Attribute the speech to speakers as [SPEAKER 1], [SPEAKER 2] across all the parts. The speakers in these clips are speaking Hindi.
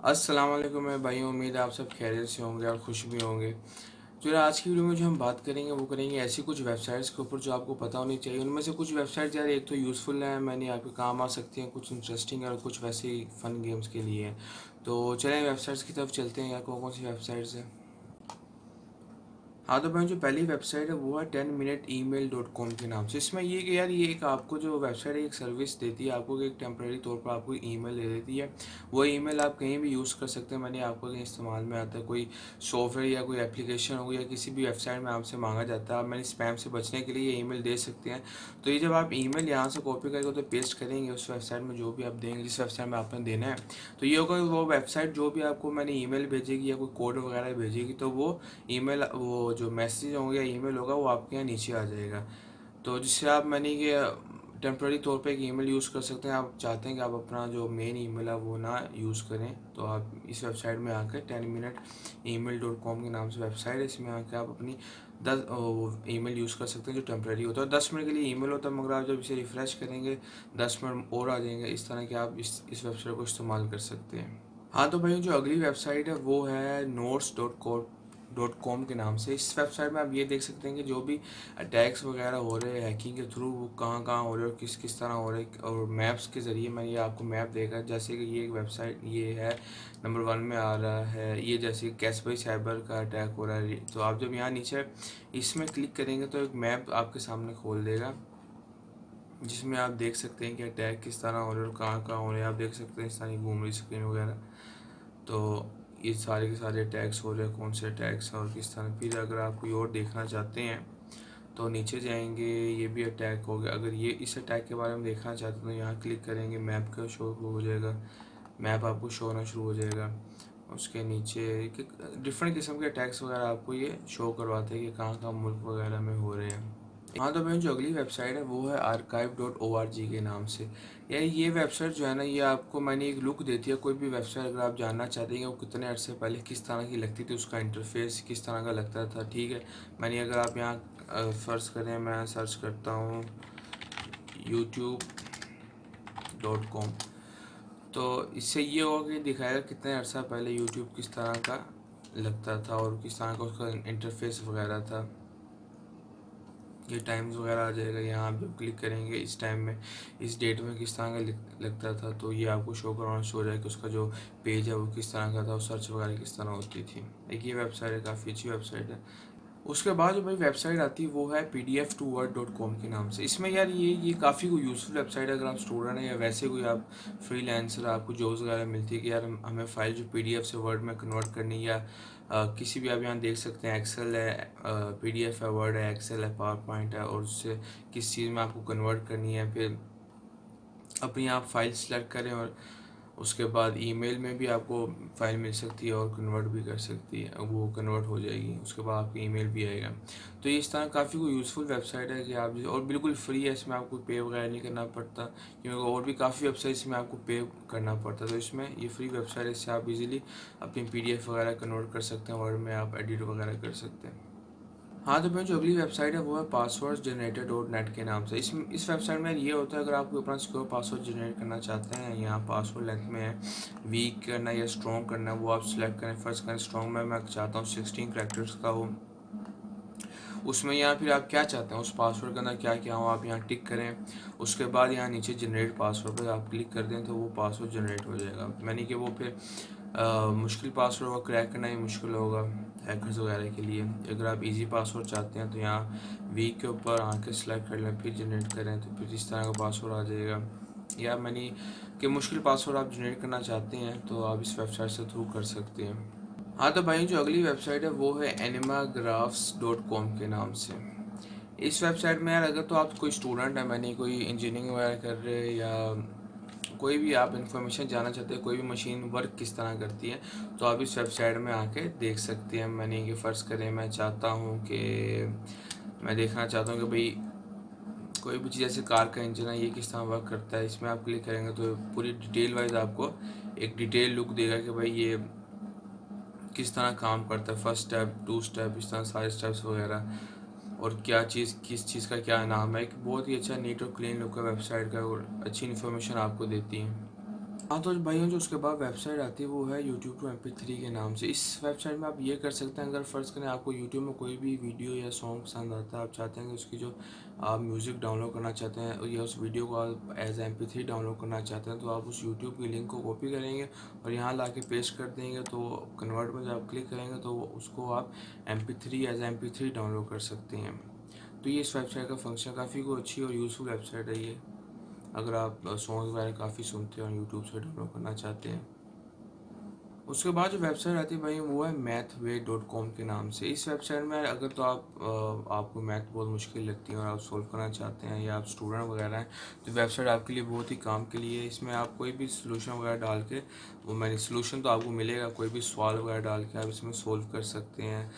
[SPEAKER 1] अस्सलाम वालेकुम मेरे भाई, उम्मीद है आप सब खैरियत से होंगे और खुश भी होंगे। जो है आज की वीडियो में जो हम बात करेंगे वो करेंगे ऐसी कुछ वेबसाइट्स के ऊपर जो आपको पता होनी चाहिए। उनमें से कुछ वेबसाइट यार एक तो यूज़फुल है, मैंने आपके काम आ सकती हैं, कुछ इंटरेस्टिंग है और कुछ वैसे ही फ़न गेम्स के लिए हैं। तो चलें वेबसाइट्स की तरफ चलते हैं, यार कौन कौन सी वेबसाइट्स हैं। हाँ तो भाई, जो पहली वेबसाइट है वो है 10minuteemail.com के नाम से। इसमें ये कि यार ये एक आपको जो वेबसाइट है एक सर्विस देती है आपको, कि एक टेम्प्रेरी तौर पर आपको ईमेल दे देती है। वो ईमेल आप कहीं भी यूज़ कर सकते हैं, मैंने आपको कहीं इस्तेमाल में आता है, कोई सॉफ्टवेयर या कोई एप्लीकेशन हो या किसी भी वेबसाइट में आपसे मांगा जाता है, आप मैंने स्पैम से बचने के लिए ये ईमेल दे सकते हैं। तो ये जब आप ईमेल यहाँ से कॉपी करके तो पेस्ट करेंगे उस वेबसाइट में, जो भी आप देंगे जिस वेबसाइट में आपने देना है, तो ये होगा वो वेबसाइट जो भी आपको मैंने ईमेल भेजेगी या कोई कोड वगैरह भेजेगी, तो वो ईमेल, वो जो मैसेज होंगे या ईमेल होगा वो आपके यहाँ नीचे आ जाएगा। तो जिससे आप मैंने ये टेम्प्रेरी तौर पे एक ईमेल यूज़ कर सकते हैं। आप चाहते हैं कि आप अपना जो मेन ईमेल है वो ना यूज़ करें, तो आप इस वेबसाइट में आकर 10minuteemail.com के नाम से वेबसाइट है, इसमें आकर आप अपनी 10 ईमेल यूज़ कर सकते हैं जो टेम्प्रेरी होता है। 10 मिनट के लिए ईमेल होता है, मगर आप जब इसे रिफ़्रेश करेंगे 10 मिनट और आ जाएंगे। इस तरह के आप इस वेबसाइट को इस्तेमाल कर सकते हैं। हाँ तो भाई, जो अगली वेबसाइट है वो है notes.com के नाम से। इस वेबसाइट में आप ये देख सकते हैं कि जो भी अटैक्स वगैरह हो रहे हैं हैकिंग के थ्रू, वो कहाँ कहाँ हो रहे हैं और किस किस तरह हो रहे हैं, और मैप्स के ज़रिए मैं ये आपको मैप देगा। जैसे कि ये एक वेबसाइट ये है, नंबर 1 में आ रहा है ये, जैसे कैशबाई साइबर का अटैक हो रहा है। तो आप जब यहाँ नीचे इसमें क्लिक करेंगे तो एक मैप आपके सामने खोल देगा, जिसमें आप देख सकते हैं कि अटैक किस तरह हो रहे हैं और कहाँ कहाँ हो रहे हैं। आप देख सकते हैं इस तरह की घूम रही स्क्रीन वगैरह। तो ये सारे के सारे टैग्स हो रहे हैं, कौन से टैग्स हैं और किस तरह। फिर अगर आप कोई और देखना चाहते हैं तो नीचे जाएंगे, ये भी अटैक हो गया। अगर ये इस अटैक के बारे में देखना चाहते हैं तो यहाँ क्लिक करेंगे, मैप का शो हो जाएगा, मैप आपको शो होना शुरू हो जाएगा। उसके नीचे डिफरेंट किस्म के अटैक्स वगैरह आपको ये शो करवाते हैं कि कहाँ कहाँ मुल्क वगैरह में हो रहे हैं। हाँ तो भाई, जो अगली वेबसाइट है वो है archive.org के नाम से। यार ये वेबसाइट जो है ना, ये आपको मैंने एक लुक देती है कोई भी वेबसाइट। अगर आप जानना चाहते हैं कि वो कितने अर्से पहले किस तरह की लगती थी, उसका इंटरफेस किस तरह का लगता था, ठीक है। मैंने अगर आप यहाँ फर्ज करें, मैं सर्च करता हूँ youtube.com, तो इससे ये होगा कि दिखाएगा कितने अर्सा पहले यूट्यूब किस तरह का लगता था और किस तरह का उसका इंटरफेस वगैरह था। ये टाइम्स वगैरह आ जाएगा, यहाँ आप जब क्लिक करेंगे इस टाइम में, इस डेट में किस तरह का लगता था, तो ये आपको शो करवाना शुरू हो जाएगा कि उसका जो पेज है वो किस तरह का था और सर्च वगैरह किस तरह होती थी। एक ये वेबसाइट है, काफ़ी अच्छी वेबसाइट है। उसके बाद जो भाई वेबसाइट आती है वो है pdf2word.com के नाम से। इसमें यार ये काफ़ी कोई यूज़फुल वेबसाइट है अगर आप स्टूडेंट हैं या वैसे कोई आप फ्रीलांसर, आपको जॉब्स वगैरह मिलती है कि यार हमें फ़ाइल जो पीडीएफ से वर्ड में कन्वर्ट करनी, या किसी भी, आप यहाँ देख सकते हैं एक्सेल है, पीडीएफ है, वर्ड है, एक्सेल है, पावर पॉइंट है, और उससे किस चीज़ में आपको कन्वर्ट करनी है। फिर अपनी आप फाइल सेलेक्ट करें और उसके बाद ईमेल में भी आपको फ़ाइल मिल सकती है और कन्वर्ट भी कर सकती है, वो कन्वर्ट हो जाएगी, उसके बाद आपको ईमेल भी आएगा। तो ये इस तरह काफ़ी कोई यूज़फुल वेबसाइट है कि आप, और बिल्कुल फ्री है, इसमें आपको पे वगैरह नहीं करना पड़ता, क्योंकि और भी काफ़ी वेबसाइट्स में आपको पे करना पड़ता है। तो इसमें ये फ्री वेबसाइट है, इससे आप इजीली अपनी पीडीएफ वगैरह कन्वर्ट कर सकते हैं, वर्ड में आप एडिट वगैरह कर सकते हैं। हाँ तो मैं जो अगली वेबसाइट है वो है पासवर्ड जनरेटर डॉट नेट के नाम से। इस वेबसाइट में ये होता है, अगर आप अपना सिक्योर पासवर्ड जनरेट करना चाहते हैं, यहाँ पासवर्ड लेंथ में है, वीक करना या स्ट्रॉन्ग करना, वो आप सिलेक्ट करें। फर्स्ट करें स्ट्रॉन्ग में, मैं चाहता हूँ 16 करेक्टर्स का हो उसमें। यहाँ फिर आप क्या चाहते हैं उस पासवर्ड के अंदर क्या क्या हो, आप यहाँ टिक करें। उसके बाद यहाँ नीचे जनरेट पासवर्ड पर आप क्लिक कर दें तो वो पासवर्ड जनरेट हो जाएगा। मैंने कि वो फिर मुश्किल पासवर्ड होगा, क्रैक करना ही मुश्किल होगा हैकर्स वगैरह के लिए। अगर आप इजी पासवर्ड चाहते हैं तो यहाँ वीक के ऊपर आके सेलेक्ट कर लें, फिर जनरेट करें तो फिर इस तरह का पासवर्ड आ जाएगा। या मैंने कि मुश्किल पासवर्ड आप जनरेट करना चाहते हैं तो आप इस वेबसाइट से थ्रू कर सकते हैं। हाँ तो भाई, जो अगली वेबसाइट है वो है animagraphs.com के नाम से। इस वेबसाइट में यार अगर तो आप कोई स्टूडेंट है, मैंने कोई इंजीनियरिंग वगैरह कर रहे हैं, या कोई भी आप इन्फॉर्मेशन जानना चाहते हैं कोई भी मशीन वर्क किस तरह करती है, तो आप इस वेबसाइट में आके देख सकते हैं। मैंने ये फ़र्ज़ करें, मैं चाहता हूँ कि मैं देखना चाहता हूँ कि भाई कोई भी चीज़, जैसे कार का इंजन है ये किस तरह वर्क करता है, इसमें आप क्लिक करेंगे तो पूरी डिटेल वाइज आपको एक डिटेल लुक देगा कि भाई ये किस तरह काम करता है, फर्स्ट स्टेप, टू स्टेप, इस तरह सारे स्टेप्स वगैरह, और क्या चीज़ किस चीज़ का क्या नाम है। एक बहुत ही अच्छा नीट और क्लीन लुक का वेबसाइट का, और अच्छी इन्फॉर्मेशन आपको देती है। हाँ तो भाइयों जो उसके बाद वेबसाइट आती है वो है YouTube टू MP3 के नाम से। इस वेबसाइट में आप ये कर सकते हैं, अगर फ़र्ज़ करें आपको YouTube में कोई भी वीडियो या सॉन्ग पसंद आता है, आप चाहते हैं कि उसकी जो आप म्यूज़िक डाउनलोड करना चाहते हैं या उस वीडियो को आप एज MP3 डाउनलोड करना चाहते हैं, तो आप उस YouTube की लिंक को कॉपी करेंगे और यहाँ ला के पेस्ट कर देंगे। तो कन्वर्ट में जब आप क्लिक करेंगे तो उसको आप MP3 एज MP3 डाउनलोड कर सकते हैं। तो ये इस वेबसाइट का फंक्शन काफ़ी को अच्छी और यूज़फुल वेबसाइट है ये, अगर आप सॉन्ग वगैरह काफ़ी सुनते हैं और यूट्यूब से डाउनलोड करना चाहते हैं। उसके बाद जो वेबसाइट आती है भाई वो है mathway.com के नाम से। इस वेबसाइट में अगर तो आपको मैथ बहुत मुश्किल लगती है और आप सॉल्व करना चाहते हैं या आप स्टूडेंट वगैरह हैं, तो वेबसाइट आपके लिए बहुत ही काम के लिए है। इसमें आप कोई भी सोल्यूशन वगैरह डाल के, वो मैंने सोल्यूशन तो आपको मिलेगा, कोई भी सवाल वगैरह डाल के आप इसमें सोल्व कर सकते हैं।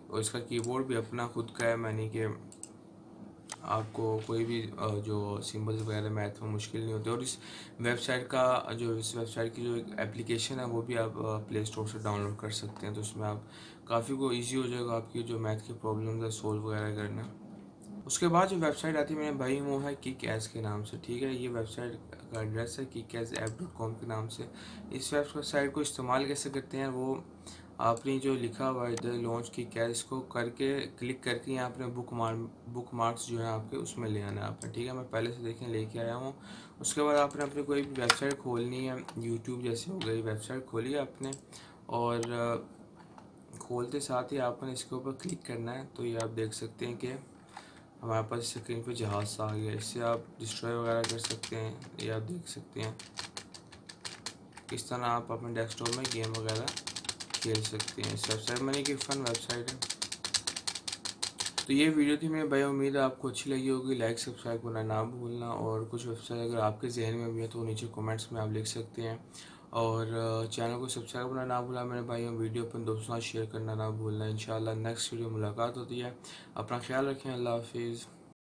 [SPEAKER 1] और इसका कीबोर्ड भी अपना खुद का है, मैंने कि आपको कोई भी जो सिंबल्स वगैरह मैथ में मुश्किल नहीं होते। और इस वेबसाइट की जो एक एप्लीकेशन है वो भी आप प्ले स्टोर से डाउनलोड कर सकते हैं। तो उसमें आप काफ़ी को इजी हो जाएगा आपकी जो मैथ की प्रॉब्लम्स है सॉल्व वगैरह करना। उसके बाद जो वेबसाइट आती है मेरे भाई वो है किक के नाम से, ठीक है। ये वेबसाइट का एड्रेस है kickassapp.com के नाम से। इस वेबसाइट को इस्तेमाल कैसे करते हैं, वो आपने जो लिखा हुआ है इधर लॉन्च की कैश इसको करके क्लिक करके यहाँ अपने बुक मार्क्स जो है आपके उसमें ले आना है आपने, ठीक है। मैं पहले से देखें लेके आया हूँ। उसके बाद आपने अपनी कोई भी वेबसाइट खोलनी है, यूट्यूब जैसे हो गई, वेबसाइट खोली है आपने और खोलते साथ ही आपने इसके ऊपर क्लिक करना है। तो ये आप देख सकते हैं कि हमारे पास स्क्रीन पे जहाज़ सा आ गया। इससे आप डिस्ट्रॉय वगैरह कर सकते हैं। ये आप देख सकते हैं किस तरह आप अपने डेस्कटॉप में गेम वगैरह खेल सकते हैं। इस वेबसाइट में की फ़न वेबसाइट है। तो ये वीडियो थी मेरे भाई, उम्मीद है आपको अच्छी लगी होगी। लाइक सब्सक्राइब करना ना भूलना, और कुछ वेबसाइट अगर आपके जहन में भी है तो नीचे कमेंट्स में आप लिख सकते हैं। और चैनल को सब्सक्राइब करना ना भूलना मेरे भाई, वीडियो अपने दोस्तों के साथ शेयर करना ना भूलना। इंशाल्लाह नेक्स्ट वीडियो मुलाकात होती है। अपना ख्याल रखें। अल्लाह हाफिज़।